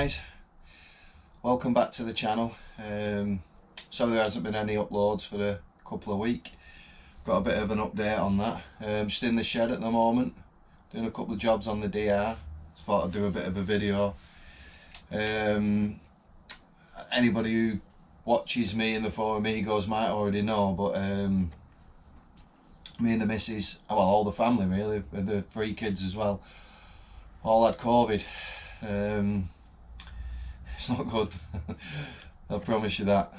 guys, welcome back to the channel. Sorry there hasn't been any uploads for a couple of weeks. Got a bit of an update on that. Just in the shed at the moment, doing a couple of jobs on the DR. Just thought I'd do a bit of a video. Anybody who watches me in the Four Amigos might already know, but me and the missus, well, all the family really, with the 3 kids as well, all had COVID. It's not good. I promise you that.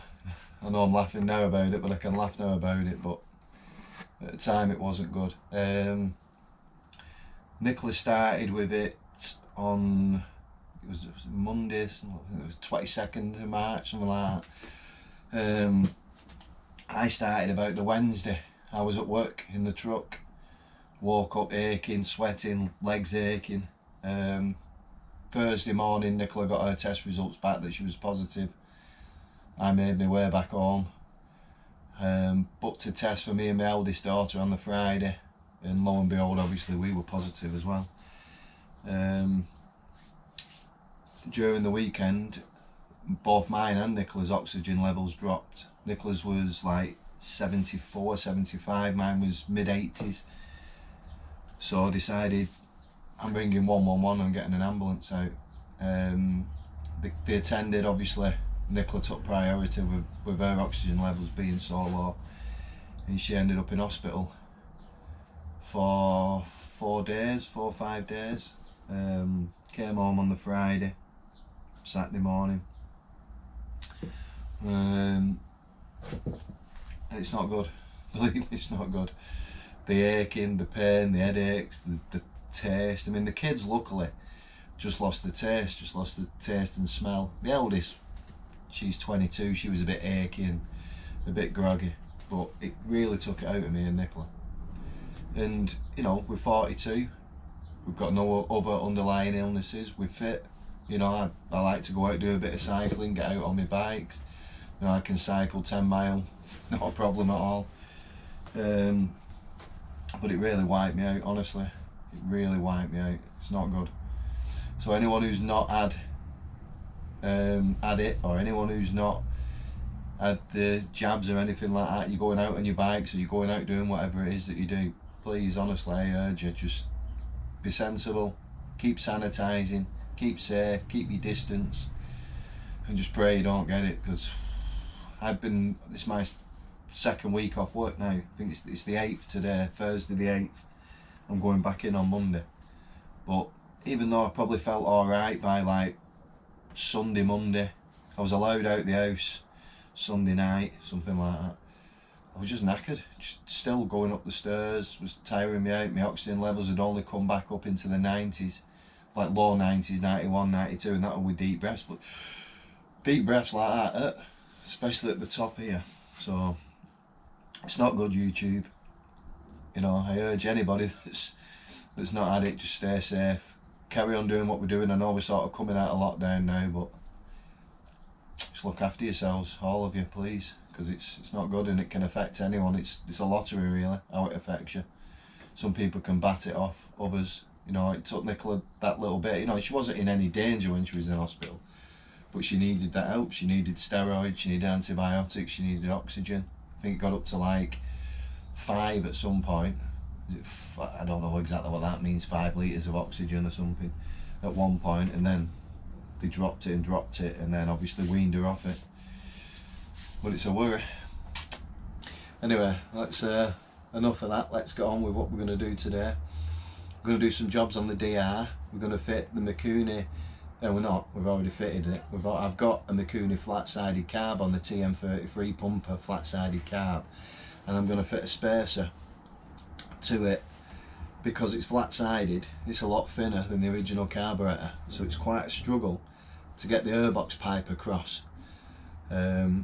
I know I'm laughing now about it, but I can laugh now about it, but at the time it wasn't good. Nicola started with it on, it was Monday, I think it was 22nd of March, something like that. I started about the Wednesday. I was at work in the truck, woke up aching, sweating, legs aching. Thursday morning, Nicola got her test results back that she was positive. I made my way back home. Booked a test for me and my eldest daughter on the Friday, and lo and behold, obviously we were positive as well. During the weekend, both mine and Nicola's oxygen levels dropped. Nicola's was like 74, 75, mine was mid-80s. So I decided I'm ringing 111 and getting an ambulance out. They attended, obviously. Nicola took priority with her oxygen levels being so low, and she ended up in hospital for 4 or 5 days. Came home on the Friday, Saturday morning. It's not good. Believe me, it's not good. The aching, the pain, the headaches, the taste. I mean, the kids luckily just lost the taste and smell. The eldest, she's 22, she was a bit achy and a bit groggy, but it really took it out of me and Nicola. And you know, we're 42, we've got no other underlying illnesses, we're fit. You know, I like to go out, do a bit of cycling, get out on my bikes. You know, I can cycle 10 miles, not a problem at all. But it really wiped me out, honestly. It really wiped me out. It's not good. So anyone who's not had it, or anyone who's not had the jabs or anything like that, you're going out on your bikes or you're going out doing whatever it is that you do, please, honestly, I urge you, just be sensible, keep sanitising, keep safe, keep your distance, and just pray you don't get it, because this is my 2nd week off work now. I think it's the 8th today, Thursday the 8th. I'm going back in on Monday. But even though I probably felt alright by like Sunday, Monday, I was allowed out the house Sunday night, something like that. I was just knackered, just still going up the stairs, was tiring me out. My oxygen levels had only come back up into the 90s, like low 90s, 91, 92, and that was with deep breaths. But deep breaths like that, especially at the top here. So it's not good, YouTube. You know, I urge anybody that's not had it, just stay safe, carry on doing what we're doing. I know we're sort of coming out of lockdown now, but just look after yourselves, all of you, please, because it's not good and it can affect anyone. It's a lottery really, how it affects you. Some people can bat it off, others, you know, it took Nicola that little bit. You know, she wasn't in any danger when she was in hospital, but she needed that help. She needed steroids, she needed antibiotics, she needed oxygen. I think it got up to like 5 at some point. I don't know exactly what that means, 5 litres of oxygen or something at one point, and then they dropped it, and then obviously weaned her off it. But it's a worry. Anyway, that's enough of that. Let's get on with what we're going to do today. We're going to do some jobs on the DR. We're going to fit the Mikuni. No, we're not. We've already fitted it. I've got a Mikuni flat-sided carb on the TM33 pumper, flat-sided carb, and I'm going to fit a spacer to it. Because it's flat-sided, it's a lot thinner than the original carburetor, so it's quite a struggle to get the airbox pipe across. And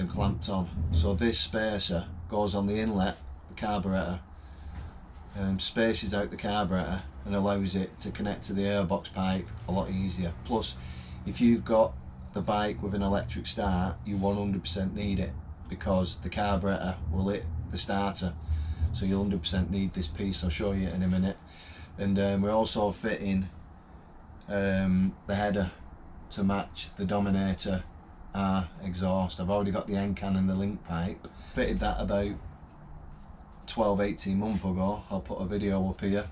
clamped on. So this spacer goes on the inlet, the carburetor, spaces out the carburetor and allows it to connect to the airbox pipe a lot easier. Plus, if you've got the bike with an electric start, you 100% need it, because the carburetor will hit the starter. So you'll 100% need this piece. I'll show you in a minute. And we're also fitting the header to match the Dominator R exhaust. I've already got the end can and the link pipe. Fitted that about 12-18 months ago. I'll put a video up here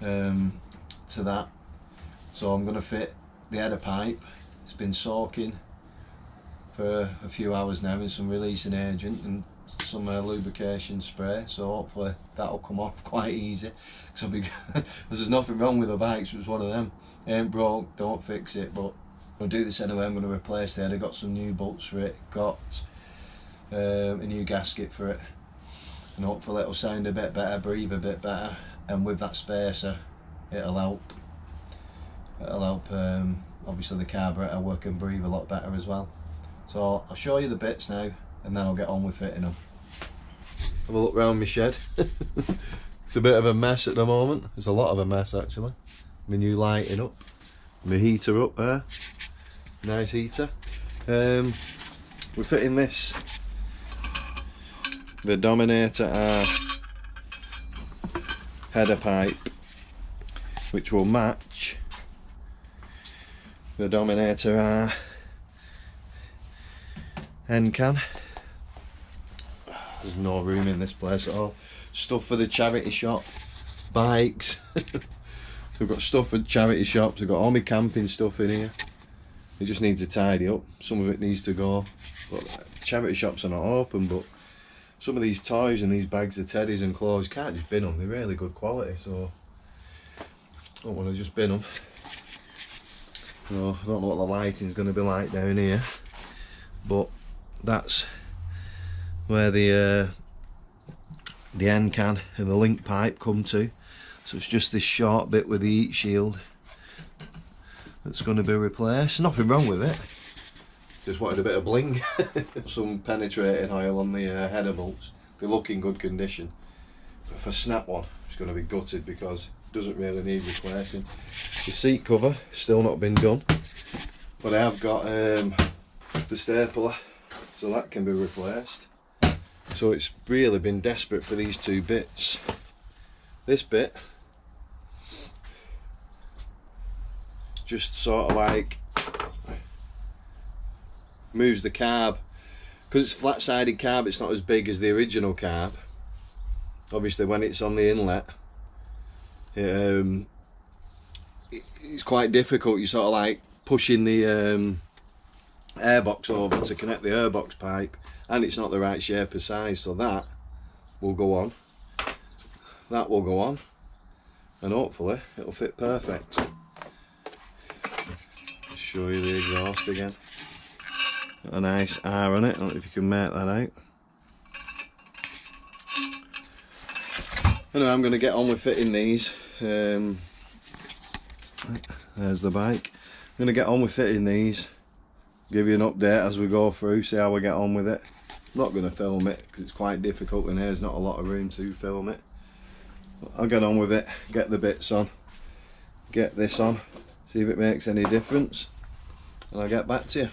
to that. So I'm going to fit the header pipe. It's been soaking for a few hours now in some releasing agent and some lubrication spray, so hopefully that'll come off quite easy. Because there's nothing wrong with the bike, so it's one of them. Ain't broke, don't fix it. But I'll do this anyway. I'm going to replace the header. Got some new bolts for it, got a new gasket for it, and hopefully it'll sound a bit better, breathe a bit better, and with that spacer it'll help obviously the carburetor work and breathe a lot better as well. So I'll show you the bits now and then I'll get on with fitting them. Have a look round my shed. It's a bit of a mess at the moment. There's a lot of a mess actually. My new lighting up, my heater up there, nice heater. We're fitting this, the Dominator R header pipe, which will match the Dominator R end can. There's no room in this place at all. Stuff for the charity shop, bikes. So we've got stuff for charity shops. We've got all my camping stuff in here. It just needs to tidy up. Some of it needs to go. But charity shops are not open, but some of these toys and these bags of teddies and clothes, can't just bin them. They're really good quality, so I don't want to just bin them. So I don't know what the lighting's going to be like down here, but that's where the end can and the link pipe come to. So it's just this short bit with the heat shield that's going to be replaced. Nothing wrong with it, just wanted a bit of bling. Some penetrating oil on the header bolts. They look in good condition, but if I snap one it's going to be gutted because it doesn't really need replacing. The seat cover still not been done, but I have got the stapler, so that can be replaced. So it's really been desperate for these two bits. This bit just sort of like moves the carb, because it's flat-sided carb. It's not as big as the original carb. Obviously when it's on the inlet, it's quite difficult. You sort of like pushing the airbox over to connect the airbox pipe, and it's not the right shape or size. So that will go on, that will go on, and hopefully it'll fit perfect. I'll show you the exhaust again. Got a nice R on it. I don't know if you can make that out. Anyway, I'm going to get on with fitting these. There's the bike. I'm going to get on with fitting these, give you an update as we go through, see how we get on with it. I'm not going to film it because it's quite difficult in here. There's not a lot of room to film it. But I'll get on with it, get the bits on, get this on, see if it makes any difference, and I'll get back to you.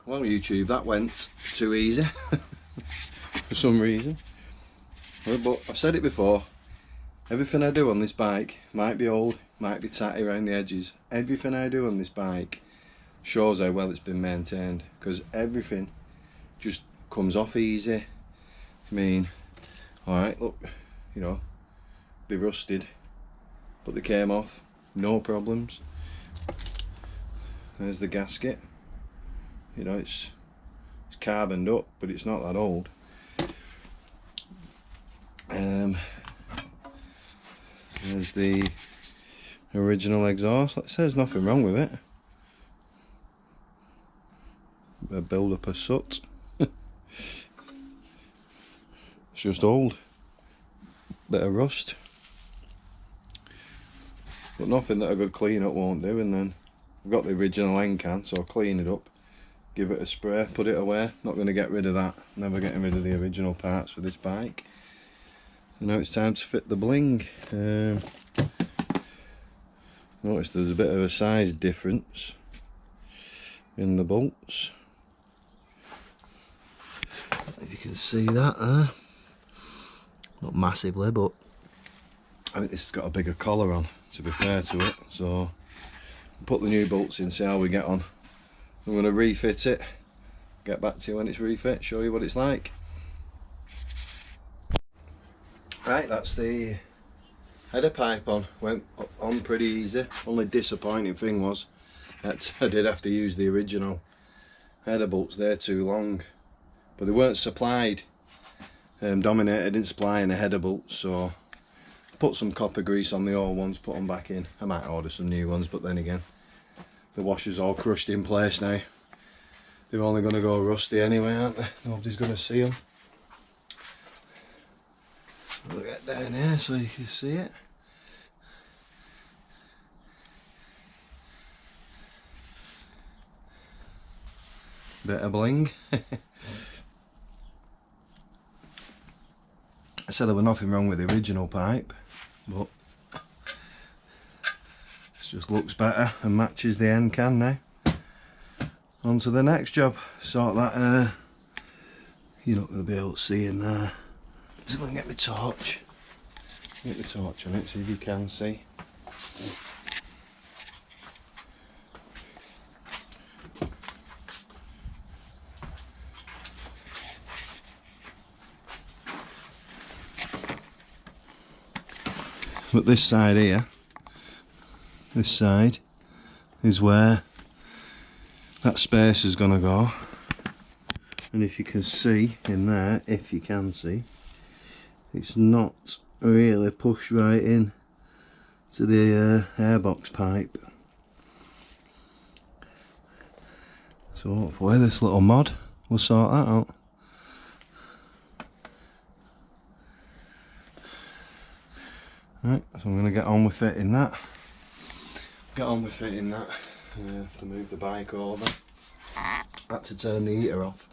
Well, YouTube, that went too easy for some reason. But I've said it before, everything I do on this bike might be old, might be tatty around the edges. Everything I do on this bike shows how well it's been maintained, because everything just comes off easy. I mean, alright, look, you know, they rusted, but they came off, no problems. There's the gasket. You know, it's carboned up, but it's not that old. There's the original exhaust. Like I say, there's nothing wrong with it. A build up a soot. It's just old. Bit of rust. But nothing that a good clean up won't do. And then I've got the original end can, so I'll clean it up, give it a spray, put it away. Not going to get rid of that. Never getting rid of the original parts for this bike. And now it's time to fit the bling. Notice there's a bit of a size difference in the bolts. If you can see that there. Not massively, but I think this has got a bigger collar on, to be fair to it. So put the new bolts in, see how we get on. I'm going to refit it, get back to you when it's refit, show you what it's like. Right, that's the header pipe on. Went on pretty easy. Only disappointing thing was that I did have to use the original header bolts. They're too long, but they weren't supplied. Dominator didn't supply any header bolts, so put some copper grease on the old ones, put them back in. I might order some new ones, but then again, the washer's all crushed in place now. They're only going to go rusty anyway, aren't they? Nobody's going to see them. We'll get down here so you can see it. Bit of bling. I said there was nothing wrong with the original pipe, but it just looks better and matches the end can now. On to the next job. Sort that, you're not going to be able to see in there. Just going to get my torch. Get the torch on it, see if you can see. But this side here, this side is where that space is going to go. And if you can see in there, if you can see, it's not really pushed right in to the airbox pipe. So hopefully this little mod will sort that out. Right, so I'm going to get on with fitting that. Have to move the bike over. Had to turn the heater off.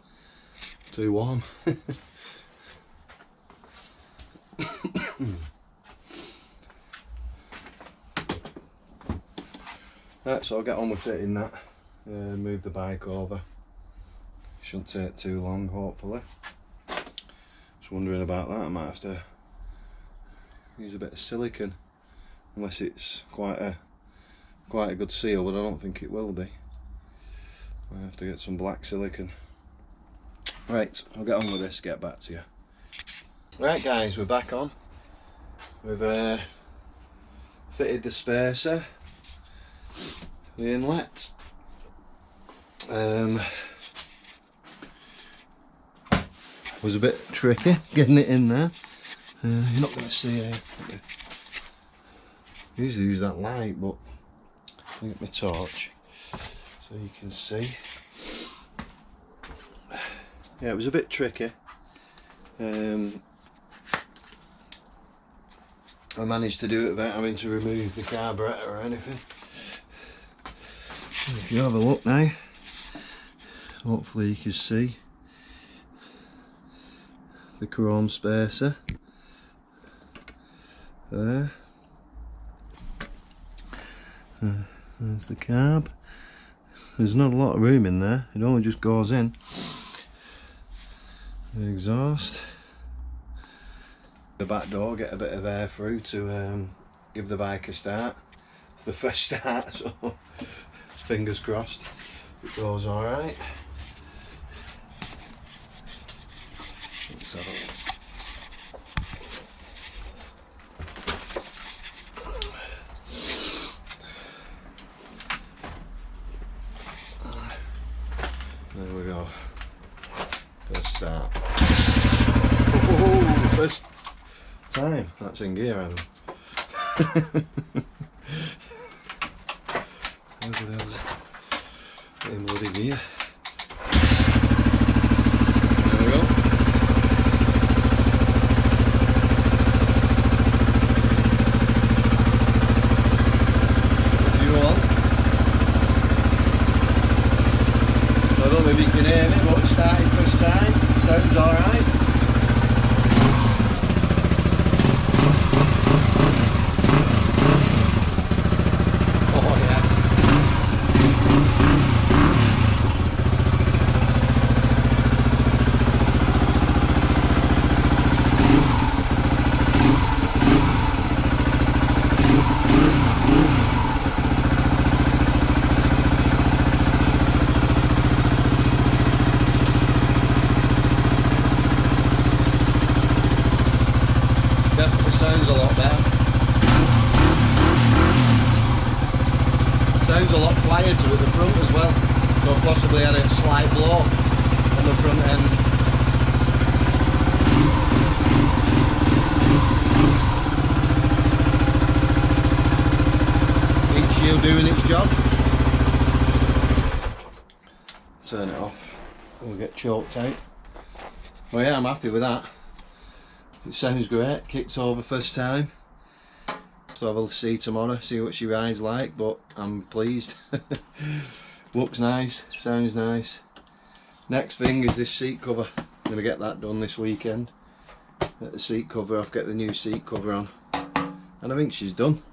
Too warm. Right, so I'll get on with fitting that. Move the bike over. Shouldn't take too long, hopefully. Just wondering about that. I might have to use a bit of silicone, unless it's quite a good seal, but I don't think it will be. I have to get some black silicone. Right, I'll get on with this, get back to you. Right guys, we're back on. We've fitted the spacer, the inlet. Was a bit tricky getting it in there. You're not going to see it. I usually use that light, but I'll get my torch so you can see. Yeah, it was a bit tricky. I managed to do it without having to remove the carburetor or anything. If you have a look now, hopefully you can see the chrome spacer there. There's the carb. There's not a lot of room in there, it only just goes in. The exhaust. The back door, get a bit of air through to give the bike a start. It's the first start, so fingers crossed it goes alright. Let's have a look. There we go. First start. Oh, first time. That's in gear, Adam. Everybody else in bloody gear. There we go. Fuel on. I don't know if you can hear me, but it started first time. Sounds alright. quieter at the front as well, so possibly had a slight blow on the front end. Each shield doing its job. Turn it off, we'll get choked out. Well, yeah, I'm happy with that. It sounds great, kicked over first time. So I'll see tomorrow, see what she rides like, but I'm pleased. Looks nice, sounds nice. Next thing is this seat cover. I'm going to get that done this weekend. Get the seat cover off, get the new seat cover on. And I think she's done.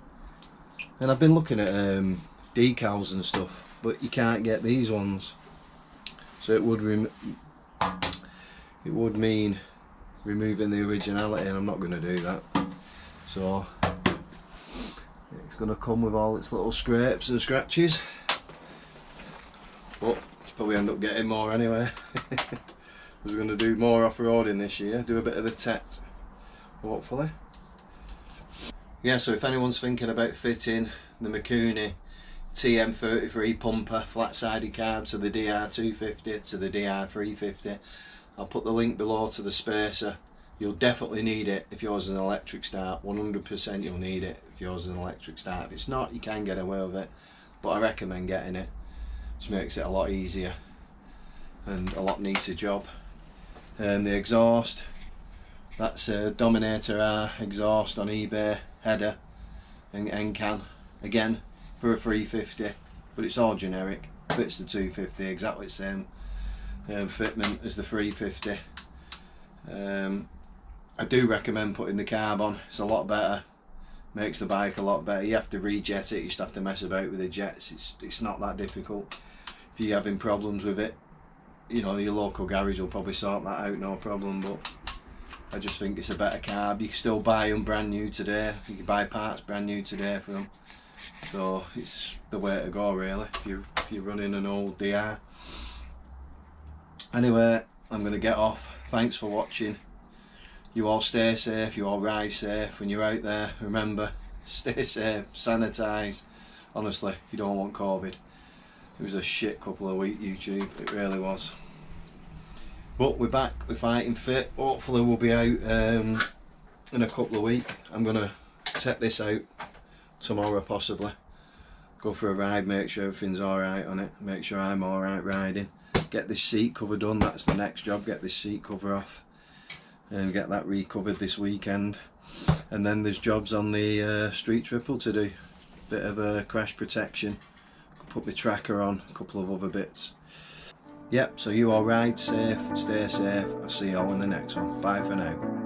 And I've been looking at decals and stuff, but you can't get these ones. So it would mean removing the originality, and I'm not going to do that. So it's going to come with all its little scrapes and scratches, but it's probably end up getting more anyway. We're going to do more off-roading this year, do a bit of the Tet, hopefully. Yeah, so if anyone's thinking about fitting the Mikuni TM33 pumper flat-sided carb to the DR250 to the DR350, I'll put the link below to the spacer. You'll definitely need it if yours is an electric start. 100% you'll need it if yours is an electric start. If it's not, you can get away with it, but I recommend getting it. Just makes it a lot easier and a lot neater job. And the exhaust, that's a Dominator R exhaust on eBay, header and end can, again for a 350, but it's all generic, fits the 250, exactly the same fitment as the 350. I do recommend putting the carb on, it's a lot better, makes the bike a lot better. You have to rejet it, you just have to mess about with the jets, it's not that difficult. If you're having problems with it, you know, your local garage will probably sort that out, no problem, but I just think it's a better carb. You can still buy them brand new today, you can buy parts brand new today for them, so it's the way to go really if you're running an old DR. Anyway, I'm going to get off. Thanks for watching. You all stay safe, you all ride safe when you're out there. Remember, stay safe, sanitise. Honestly, you don't want COVID. It was a shit couple of weeks, YouTube, it really was. But we're back, we're fighting fit. Hopefully we'll be out in a couple of weeks. I'm going to take this out tomorrow possibly. Go for a ride, make sure everything's alright on it, make sure I'm alright riding. Get this seat cover done, that's the next job, get this seat cover off and get that recovered this weekend. And then there's jobs on the street triple to do, bit of a crash protection, could put my tracker on, a couple of other bits. Yep, so you all ride safe, stay safe, I'll see you all in the next one. Bye for now.